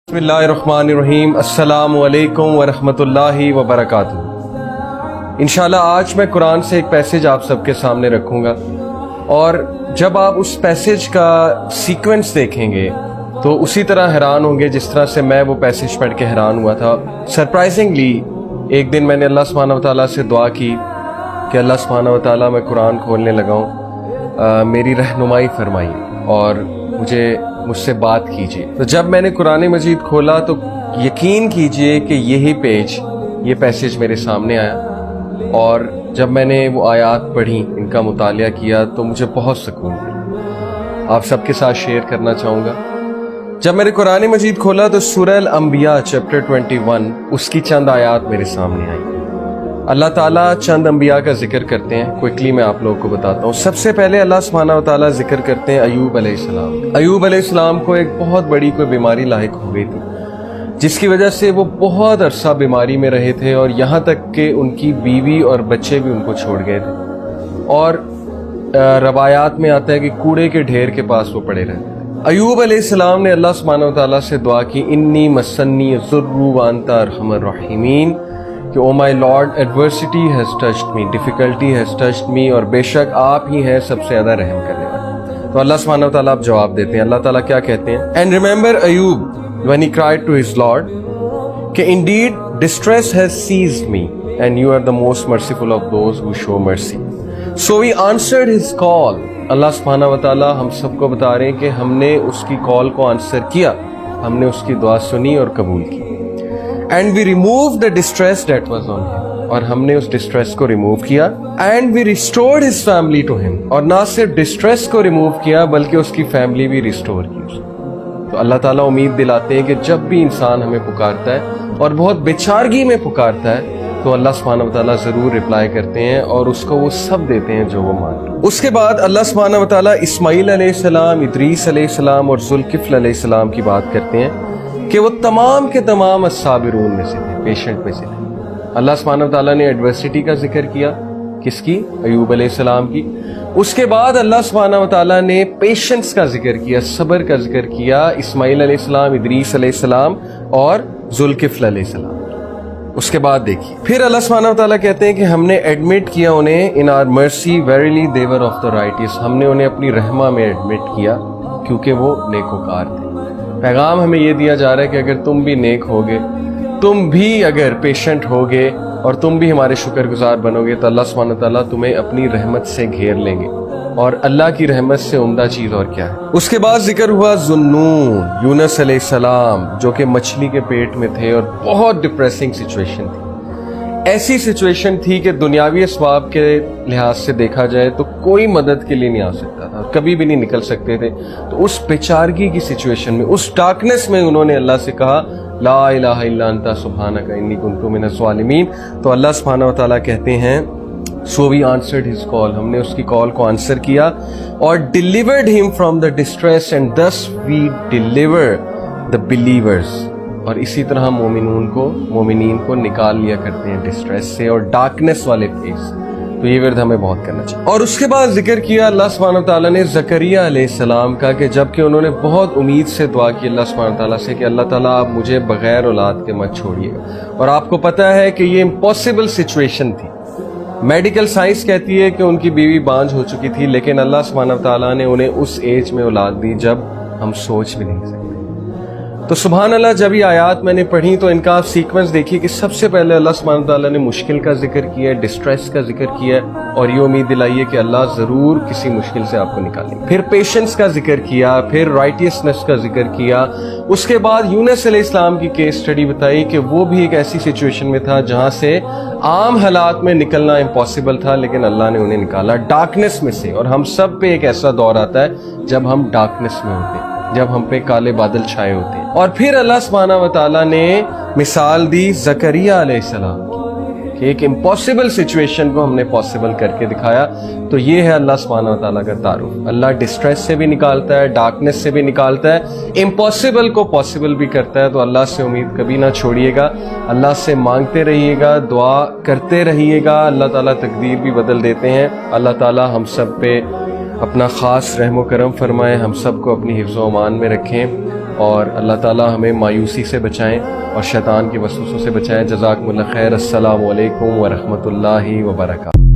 بسم اللہ الرحمن الرحیم۔ السلام علیکم ورحمۃ اللہ وبرکاتہ۔ انشاءاللہ آج میں قرآن سے ایک پیسج آپ سب کے سامنے رکھوں گا، اور جب آپ اس پیسج کا سیکوینس دیکھیں گے تو اسی طرح حیران ہوں گے جس طرح سے میں وہ پیسج پڑھ کے حیران ہوا تھا۔ سرپرائزنگلی ایک دن میں نے اللہ سبحانہ و تعالیٰ سے دعا کی کہ اللہ سبحانہ و تعالیٰ میں قرآن کھولنے لگا ہوں، میری رہنمائی فرمائیے اور مجھ سے بات کیجیے۔ تو جب میں نے قرآن مجید کھولا تو یقین کیجیے کہ یہ پیسج میرے سامنے آیا، اور جب میں نے وہ آیات پڑھی، ان کا مطالعہ کیا تو مجھے بہت سکون ملا۔ آپ سب کے ساتھ شیئر کرنا چاہوں گا۔ جب میں نے قرآن مجید کھولا تو سورہ الانبیاء چیپٹر 21 اس کی چند آیات میرے سامنے آئی۔ اللہ تعالیٰ چند انبیاء کا ذکر کرتے ہیں، کوئکلی میں آپ لوگوں کو بتاتا ہوں۔ سب سے پہلے اللہ سبحانہ و تعالیٰ ذکر کرتے ہیں ایوب علیہ السلام۔ ایوب علیہ السلام کو ایک بہت بڑی کوئی بیماری لاحق ہو گئی تھی، جس کی وجہ سے وہ بہت عرصہ بیماری میں رہے تھے، اور یہاں تک کہ ان کی بیوی اور بچے بھی ان کو چھوڑ گئے تھے، اور روایات میں آتا ہے کہ کوڑے کے ڈھیر کے پاس وہ پڑے رہتے تھے۔ ایوب علیہ السلام نے اللہ سبحانہ و تعالیٰ سے دعا کی، انی مسنی الضر وانت ارحم الراحمین، کہ O my lord adversity has touched me, difficulty has touched me, اور بے شک آپ ہی ہیں سب سے زیادہ رحم کرنے والے۔ تو اللہ سبحانہ و تعالیٰ آپ جواب دیتے ہیں۔ اللہ تعالیٰ کیا کہتے ہیں؟ And remember Ayub when he cried to his Lord کہ indeed distress has seized me and you are the most merciful of those who show mercy, so he answered his call۔ اللہ سبحانہ و تعالیٰ ہم سب کو بتا رہے ہیں کہ ہم نے اس کی کال کو آنسر کیا، ہم نے اس کی دعا سنی اور قبول کی۔ And we removed the distress that was on him، اور ہم نے اس ڈسٹریس کو ریموو کیا۔ And we restored his family to him، اور نہ صرف ڈسٹریس کو ریموو کیا بلکہ اس کی فیملی بھی ریسٹور کی۔ تو اللہ تعالیٰ امید دلاتے ہیں کہ جب بھی انسان ہمیں پکارتا ہے اور بہت بیچارگی میں پکارتا ہے تو اللہ سبحانہ و تعالیٰ ضرور رپلائی کرتے ہیں، اور اس کو وہ سب دیتے ہیں جو وہ مانگتا ہے۔ اس کے بعد اللہ سبحانہ و تعالیٰ اسماعیل علیہ السلام، ادریس علیہ السلام اور ذوالکفل علیہ السلام کی بات کرتے ہیں کہ وہ تمام کے تمام الصابرون میں سے تھے، پیشنٹ میں سے تھے۔ اللہ سبحانہ و تعالیٰ نے ایڈورسٹی کا ذکر کیا، کس کی؟ ایوب علیہ السلام کی۔ اس کے بعد اللہ سبحانہ و تعالیٰ نے پیشنس کا ذکر کیا، صبر کا ذکر کیا، اسماعیل علیہ السلام، ادریس علیہ السلام اور ذوالکفل علیہ السلام۔ اس کے بعد دیکھیے پھر اللہ سبحانہ و تعالیٰ کہتے ہیں کہ ہم نے ایڈمٹ کیا انہیں ان آر مرسی verily they were of the رائٹیس، ہم نے انہیں اپنی رحمہ میں ایڈمٹ کیا کیونکہ وہ نیکوکار تھے۔ پیغام ہمیں یہ دیا جا رہا ہے کہ اگر تم بھی نیک ہوگے، تم بھی اگر پیشنٹ ہوگے اور تم بھی ہمارے شکر گزار بنو گے تو اللہ سبحانہ تعالیٰ تمہیں اپنی رحمت سے گھیر لیں گے، اور اللہ کی رحمت سے عمدہ چیز اور کیا ہے؟ اس کے بعد ذکر ہوا ذُنُّون، یونس علیہ السلام، جو کہ مچھلی کے پیٹ میں تھے اور بہت ڈپریسنگ سچویشن تھی۔ ایسی سچویشن تھی کہ دنیاوی اسباب کے لحاظ سے دیکھا جائے تو کوئی مدد کے لیے نہیں آ سکتا تھا، کبھی بھی نہیں نکل سکتے تھے۔ تو اس بیچارگی کی سچویشن میں، اس ڈارکنیس میں انہوں نے اللہ سے کہا لا الہ الا انت سبحانک انی کنت من الظالمین۔ تو اللہ سبحانہ و تعالیٰ کہتے ہیں سو وی آنسرڈ ہز کال، ہم نے اس کی کال کو آنسر کیا اور delivered him from the distress and this we deliver the believers, اور اسی طرح مومنین کو نکال لیا کرتے ہیں ڈسٹریس سے اور ڈارکنیس والے فیس۔ تو یہ ورد ہمیں بہت کرنا چاہیے۔ اور اس کے بعد ذکر کیا اللہ سبحانہ تعالیٰ نے زکریا علیہ السلام کا، کہ جب کہ انہوں نے بہت امید سے دعا کی اللہ سبحانہ تعالیٰ سے کہ اللہ تعالیٰ آپ مجھے بغیر اولاد کے مت چھوڑیے، اور آپ کو پتہ ہے کہ یہ امپاسبل سچویشن تھی۔ میڈیکل سائنس کہتی ہے کہ ان کی بیوی بانجھ ہو چکی تھی، لیکن اللہ سبحانہ تعالیٰ نے انہیں اس ایج میں اولاد دی جب ہم سوچ بھی نہیں سکتے۔ تو سبحان اللہ، جب یہ آیات میں نے پڑھی تو ان کا آپ سیکوینس دیکھیے کہ سب سے پہلے اللہ سبحانہ تعالیٰ نے مشکل کا ذکر کیا ہے، ڈسٹریس کا ذکر کیا ہے، اور یہ امید دلائی ہے کہ اللہ ضرور کسی مشکل سے آپ کو نکالیں گے۔ پھر پیشنس کا ذکر کیا، پھر رائٹیسنس کا ذکر کیا۔ اس کے بعد یونس علیہ السلام کی کیس سٹڈی بتائی کہ وہ بھی ایک ایسی سچویشن میں تھا جہاں سے عام حالات میں نکلنا امپاسبل تھا، لیکن اللہ نے انہیں نکالا ڈارکنیس میں سے۔ اور ہم سب پہ ایک ایسا دور آتا ہے جب ہم ڈارکنیس میں ہوتے ہیں، جب ہم پہ کالے بادل چھائے ہوتے ہیں۔ اور پھر اللہ سبحانہ و تعالیٰ نے مثال دی زکریا علیہ السلام کی کہ ایک امپاسبل سچویشن کو ہم نے پاسبل کر کے دکھایا۔ تو یہ ہے اللہ سبحانہ و تعالیٰ کا تعارف۔ اللہ ڈسٹریس سے بھی نکالتا ہے، ڈارکنیس سے بھی نکالتا ہے، امپاسبل کو پاسبل بھی کرتا ہے۔ تو اللہ سے امید کبھی نہ چھوڑیے گا، اللہ سے مانگتے رہیے گا، دعا کرتے رہیے گا، اللہ تعالیٰ تقدیر بھی بدل دیتے ہیں۔ اللہ تعالیٰ ہم سب پہ اپنا خاص رحم و کرم فرمائے، ہم سب کو اپنی حفظ و امان میں رکھیں۔ اور اللہ تعالی ہمیں مایوسی سے بچائیں اور شیطان کی وسوسوں سے بچائیں۔ جزاکم اللہ خیر۔ السلام علیکم ورحمۃ اللہ وبرکاتہ۔